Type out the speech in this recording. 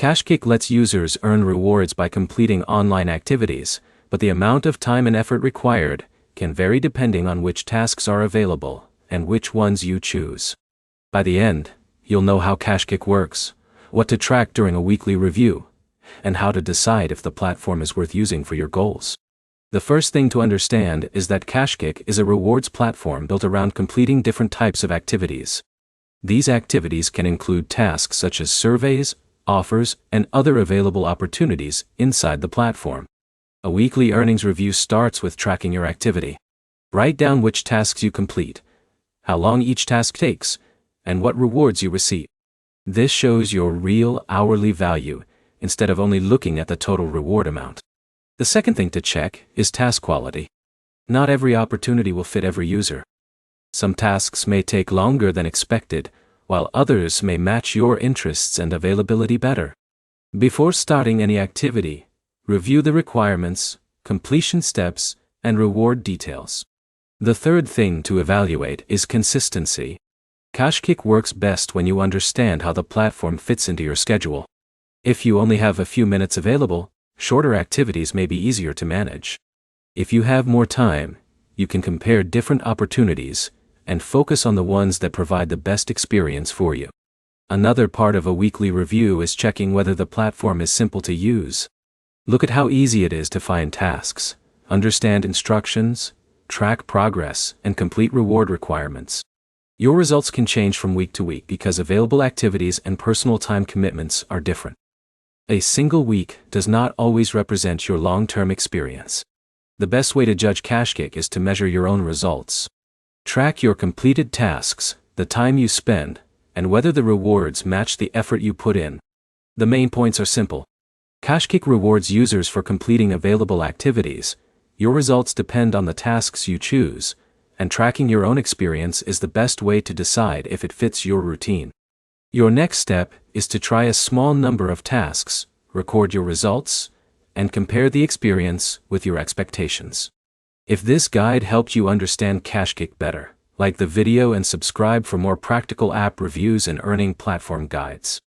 KashKick lets users earn rewards by completing online activities, but the amount of time and effort required can vary depending on which tasks are available and which ones you choose. By the end, you'll know how KashKick works, what to track during a weekly review, and how to decide if the platform is worth using for your goals. The first thing to understand is that KashKick is a rewards platform built around completing different types of activities. These activities can include tasks such as surveys, offers, and other available opportunities inside the platform. A weekly earnings review starts with tracking your activity. Write down which tasks you complete, how long each task takes, and what rewards you receive. This shows your real hourly value instead of only looking at the total reward amount. The second thing to check is task quality. Not every opportunity will fit every user. Some tasks may take longer than expected, while others may match your interests and availability better. Before starting any activity, review the requirements, completion steps, and reward details. The third thing to evaluate is consistency. KashKick works best when you understand how the platform fits into your schedule. If you only have a few minutes available, shorter activities may be easier to manage. If you have more time, you can compare different opportunities and focus on the ones that provide the best experience for you. Another part of a weekly review is checking whether the platform is simple to use. Look at how easy it is to find tasks, understand instructions, track progress, and complete reward requirements. Your results can change from week to week because available activities and personal time commitments are different. A single week does not always represent your long-term experience. The best way to judge KashKick is to measure your own results. Track your completed tasks, the time you spend, and whether the rewards match the effort you put in. The main points are simple. KashKick rewards users for completing available activities. Your results depend on the tasks you choose, and tracking your own experience is the best way to decide if it fits your routine. Your next step is to try a small number of tasks, record your results, and compare the experience with your expectations. If this guide helped you understand KashKick better, like the video and subscribe for more practical app reviews and earning platform guides.